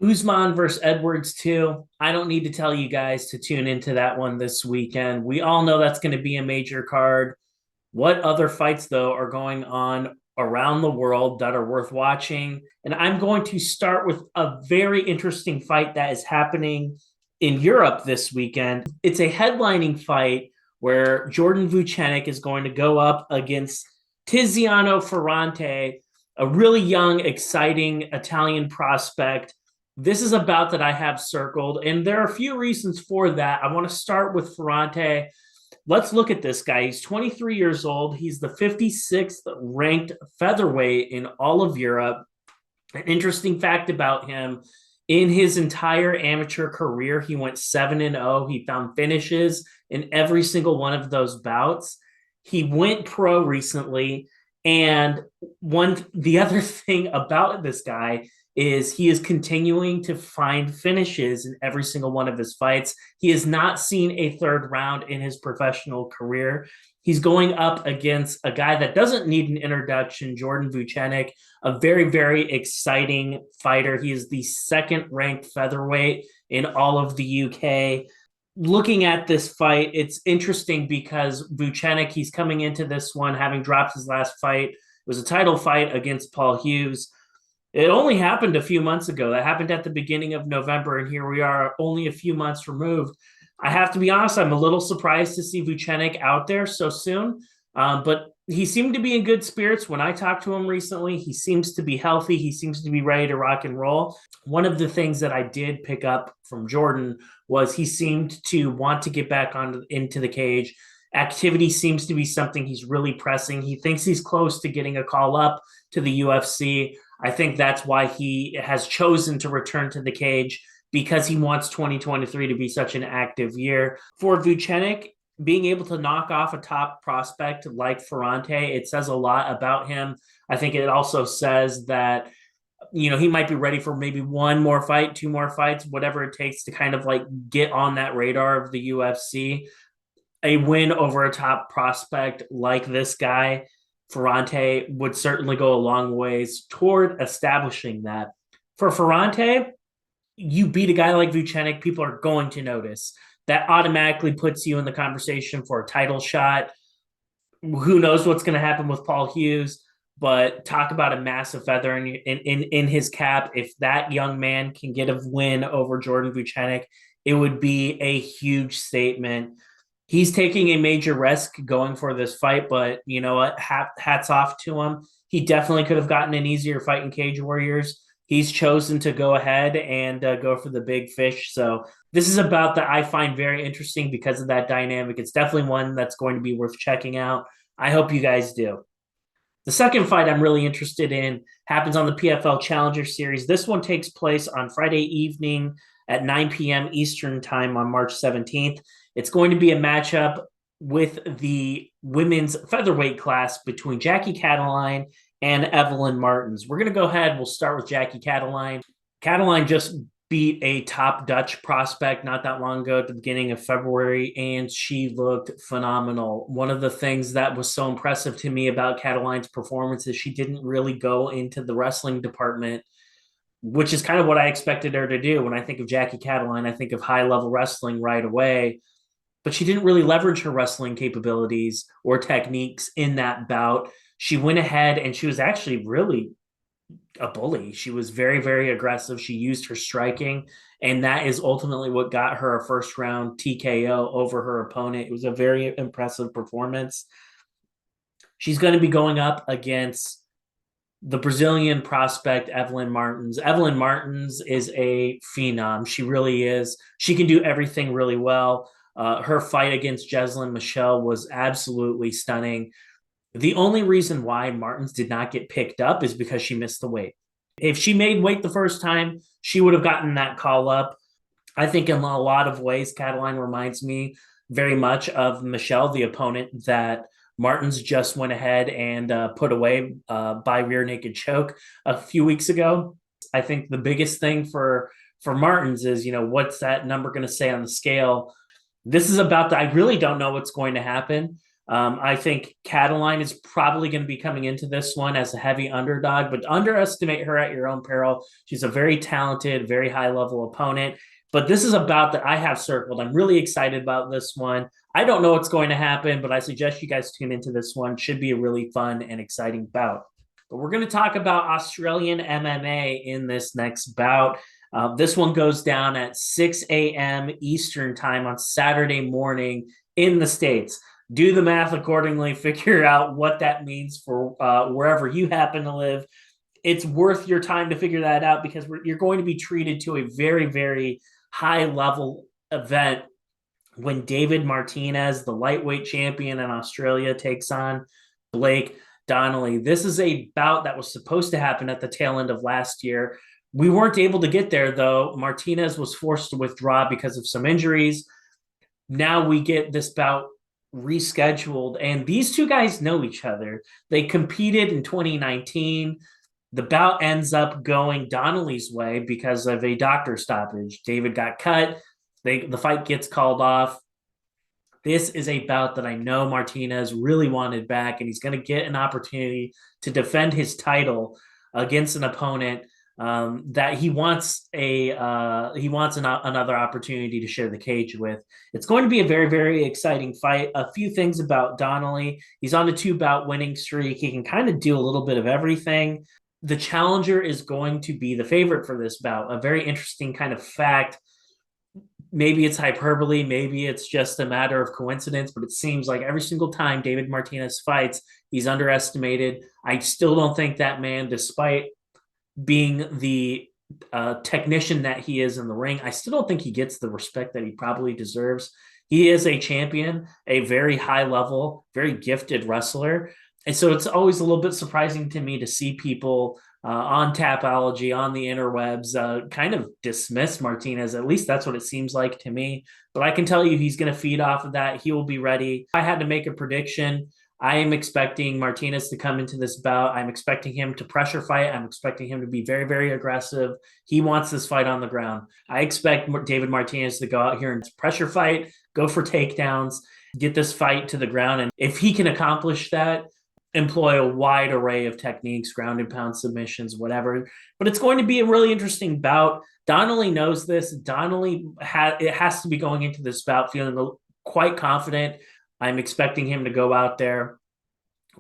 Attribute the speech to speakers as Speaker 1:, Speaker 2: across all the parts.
Speaker 1: Usman versus Edwards too. I don't need to tell you guys to tune into that one this weekend. We all know that's going to be a major card. What other fights, though, are going on around the world that are worth watching? And I'm going to start with a very interesting fight that is happening in Europe this weekend. It's a headlining fight where Jordan Vucenic is going to go up against Tiziano Ferranti, a really young, exciting Italian prospect. This is a bout that I have circled, and there are a few reasons for that. I want to start with Ferranti. Let's look at this guy. He's 23 years old. He's the 56th ranked featherweight in all of Europe. An interesting fact about him, in his entire amateur career, he went 7-0. He found finishes in every single one of those bouts. He went pro recently. And the other thing about this guy is he is continuing to find finishes in every single one of his fights. He has not seen a third round in his professional career. He's going up against a guy that doesn't need an introduction, Jordan Vucenic, a very, very exciting fighter. He is the second ranked featherweight in all of the UK. Looking at this fight, it's interesting because Vucenic, he's coming into this one having dropped his last fight. It was a title fight against Paul Hughes. It only happened a few months ago. That happened at the beginning of November, and here we are only a few months removed. I have to be honest, I'm a little surprised to see Vucenic out there so soon, but he seemed to be in good spirits when I talked to him recently. He seems to be healthy. He seems to be ready to rock and roll. One of the things that I did pick up from Jordan was he seemed to want to get back into the cage. Activity seems to be something he's really pressing. He thinks he's close to getting a call up to the UFC. I think that's why he has chosen to return to the cage, because he wants 2023 to be such an active year. For Vucenic, being able to knock off a top prospect like Ferranti, it says a lot about him. I think it also says that, he might be ready for maybe one more fight, two more fights, whatever it takes to kind of like get on that radar of the UFC. A win over a top prospect like this guy, Ferranti, would certainly go a long ways toward establishing that. For Ferranti, you beat a guy like Vucenic, people are going to notice. That automatically puts you in the conversation for a title shot. Who knows what's going to happen with Paul Hughes? But talk about a massive feather in his cap. If that young man can get a win over Jordan Vucenic, it would be a huge statement. He's taking a major risk going for this fight, but you know what? Hats off to him. He definitely could have gotten an easier fight in Cage Warriors. He's chosen to go ahead and go for the big fish. So this is about that I find very interesting because of that dynamic. It's definitely one that's going to be worth checking out. I hope you guys do. The second fight I'm really interested in happens on the PFL Challenger Series. This one takes place on Friday evening at 9 p.m. Eastern Time on March 17th. It's going to be a matchup with the women's featherweight class between Jackie Cataline and Evelyn Martins. We're going to go ahead. We'll start with Jackie Cataline. Cataline just beat a top Dutch prospect not that long ago at the beginning of February, and she looked phenomenal. One of the things that was so impressive to me about Cataline's performance is she didn't really go into the wrestling department, which is kind of what I expected her to do. When I think of Jackie Cataline, I think of high-level wrestling right away, but she didn't really leverage her wrestling capabilities or techniques in that bout. She went ahead and she was actually really a bully. She was very, very aggressive. She used her striking, and that is ultimately what got her a first round TKO over her opponent. It was a very impressive performance. She's going to be going up against the Brazilian prospect, Evelyn Martins. Evelyn Martins is a phenom. She really is. She can do everything really well. Her fight against Jessalyn Michelle was absolutely stunning. The only reason why Martins did not get picked up is because she missed the weight. If she made weight the first time, she would have gotten that call up. I think in a lot of ways, Cataline reminds me very much of Michelle, the opponent that Martins just went ahead and put away by rear naked choke a few weeks ago. I think the biggest thing for Martins is, what's that number going to say on the scale? This is about that. I really don't know what's going to happen. I think Cataline is probably going to be coming into this one as a heavy underdog, but underestimate her at your own peril. She's a very talented, very high level opponent. But this is a bout that I have circled. I'm really excited about this one. I don't know what's going to happen, but I suggest you guys tune into this one. Should be a really fun and exciting bout. But we're going to talk about Australian MMA in this next bout. This one goes down at 6 a.m. Eastern time on Saturday morning in the States. Do the math accordingly, figure out what that means for wherever you happen to live. It's worth your time to figure that out because you're going to be treated to a very, very high level event when David Martinez, the lightweight champion in Australia, takes on Blake Donnely. This is a bout that was supposed to happen at the tail end of last year. We weren't able to get there, though. Martinez was forced to withdraw because of some injuries. Now we get this bout rescheduled, and these two guys know each other. They competed in 2019. The bout ends up going Donnelly's way because of a doctor stoppage. David got cut. The fight gets called off. This is a bout that I know Martinez really wanted back, and he's going to get an opportunity to defend his title against an opponent that he wants another opportunity to share the cage with. It's going to be a very, very exciting fight. A few things about Donnelly: he's on a 2-bout winning streak. He can kind of do a little bit of everything. The challenger is going to be the favorite for this bout. A very interesting kind of fact. Maybe it's hyperbole, maybe it's just a matter of coincidence, but it seems like every single time David Martinez fights, he's underestimated. I still don't think that man, despite being the technician that he is in the ring, I still don't think he gets the respect that he probably deserves. He is a champion, a very high level, very gifted wrestler. And so it's always a little bit surprising to me to see people on Tapology, on the interwebs, kind of dismiss Martinez. At least that's what it seems like to me. But I can tell you he's going to feed off of that. He will be ready. If I had to make a prediction, I am expecting Martinez to come into this bout. I'm expecting him to pressure fight. I'm expecting him to be very, very aggressive. He wants this fight on the ground. I expect David Martinez to go out here and pressure fight, go for takedowns, get this fight to the ground. And if he can accomplish that, employ a wide array of techniques, ground and pound submissions, whatever. But it's going to be a really interesting bout. Donnelly knows this. Donnelly has to be going into this bout feeling quite confident. I'm expecting him to go out there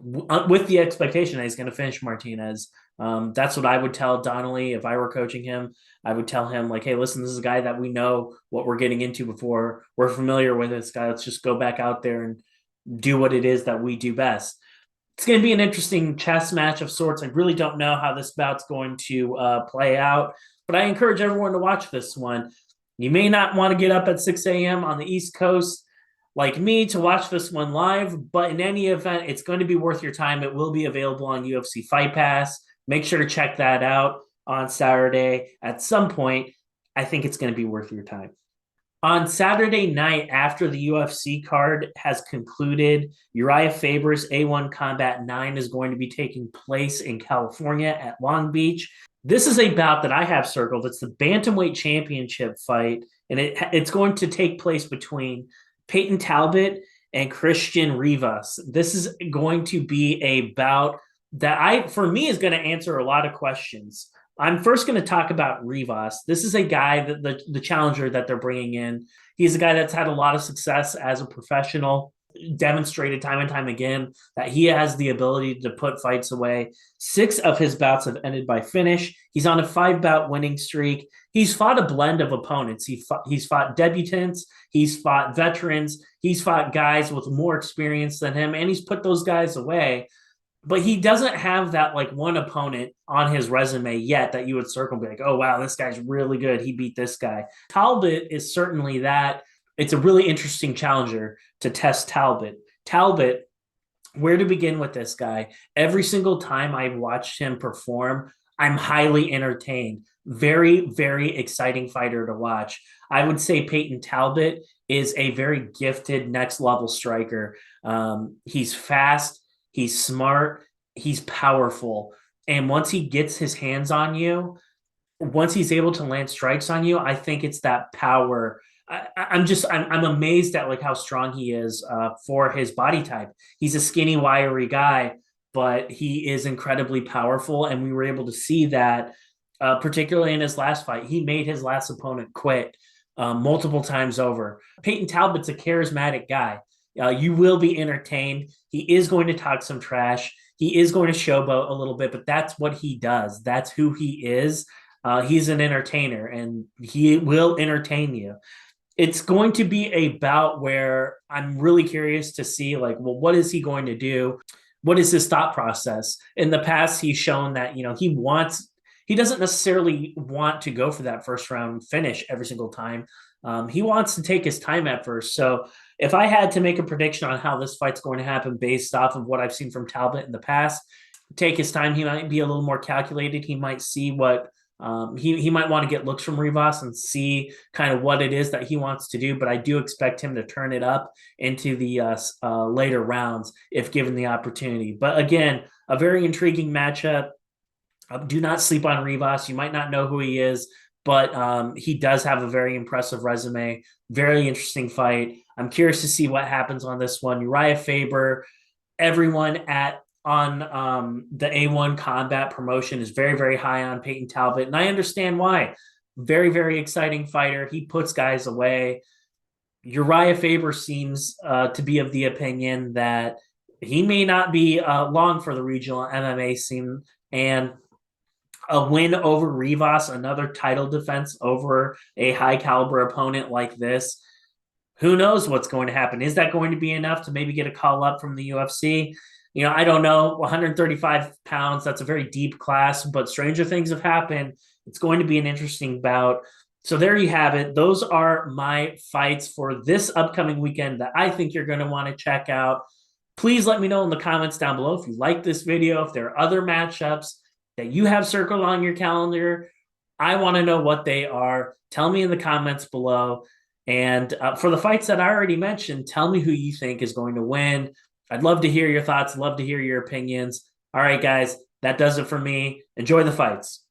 Speaker 1: with the expectation that he's going to finish Martinez. That's what I would tell Donnelly if I were coaching him. I would tell him, like, hey, listen, this is a guy that we know what we're getting into before. We're familiar with this guy. Let's just go back out there and do what it is that we do best. It's going to be an interesting chess match of sorts. I really don't know how this bout's going to play out, but I encourage everyone to watch this one. You may not want to get up at 6 a.m. on the East Coast like me to watch this one live, but in any event, it's going to be worth your time. It will be available on UFC Fight Pass. Make sure to check that out on Saturday at some point. I think it's going to be worth your time. On Saturday night, after the UFC card has concluded, Uriah Faber's A1 Combat 9 is going to be taking place in California at Long Beach. This is a bout that I have circled. It's the Bantamweight Championship fight, and it's going to take place between Peyton Talbott and Christian Rivas. This is going to be a bout that for me, is going to answer a lot of questions. I'm first going to talk about Rivas. This is a guy that the challenger that they're bringing in. He's a guy that's had a lot of success as a professional, demonstrated time and time again that he has the ability to put fights away. 6 of his bouts have ended by finish. He's on a 5-bout winning streak. He's fought a blend of opponents. He's fought debutants. He's fought veterans. He's fought guys with more experience than him, and he's put those guys away. But he doesn't have that like one opponent on his resume yet that you would circle and be like, oh, wow, this guy's really good. He beat this guy. Talbott is certainly that. It's a really interesting challenger to test Talbott. Talbott, where to begin with this guy? Every single time I've watched him perform, I'm highly entertained. Very, very exciting fighter to watch. I would say Peyton Talbott is a very gifted next level striker. He's fast. He's smart. He's powerful. And once he gets his hands on you, once he's able to land strikes on you, I think it's that power. I'm amazed at like how strong he is for his body type. He's a skinny, wiry guy, but he is incredibly powerful, and we were able to see that particularly in his last fight. He made his last opponent quit multiple times over. Peyton Talbott's a charismatic guy. You will be entertained. He is going to talk some trash. He is going to showboat a little bit, but that's what he does. That's who he is. He's an entertainer, and he will entertain you. It's going to be a bout where I'm really curious to see, like, well, what is he going to do? What is his thought process? In the past, he's shown that, he doesn't necessarily want to go for that first round finish every single time. He wants to take his time at first. So if I had to make a prediction on how this fight's going to happen based off of what I've seen from Talbot in the past, take his time. He might be a little more calculated. He might see what he might want to get looks from Rivas and see kind of what it is that he wants to do, but I do expect him to turn it up into the later rounds if given the opportunity. But again, a very intriguing matchup. Do not sleep on Rivas. You might not know who he is, but he does have a very impressive resume. Very interesting fight. I'm curious to see what happens on this one. Uriah Faber, everyone at on the A1 Combat promotion is very, very high on Peyton Talbot, and I understand why. Very, very exciting fighter. He puts guys away. Uriah Faber seems to be of the opinion that he may not be long for the regional MMA scene, and a win over Rivas, another title defense over a high caliber opponent like this. Who knows what's going to happen? Is that going to be enough to maybe get a call up from the UFC? I don't know. 135 pounds, that's a very deep class, but stranger things have happened. It's going to be an interesting bout. So there you have it. Those are my fights for this upcoming weekend that I think you're going to want to check out. Please let me know in the comments down below if you like this video, if there are other matchups that you have circled on your calendar. I want to know what they are. Tell me in the comments below. And for the fights that I already mentioned, tell me who you think is going to win. I'd love to hear your thoughts, love to hear your opinions. All right, guys, that does it for me. Enjoy the fights.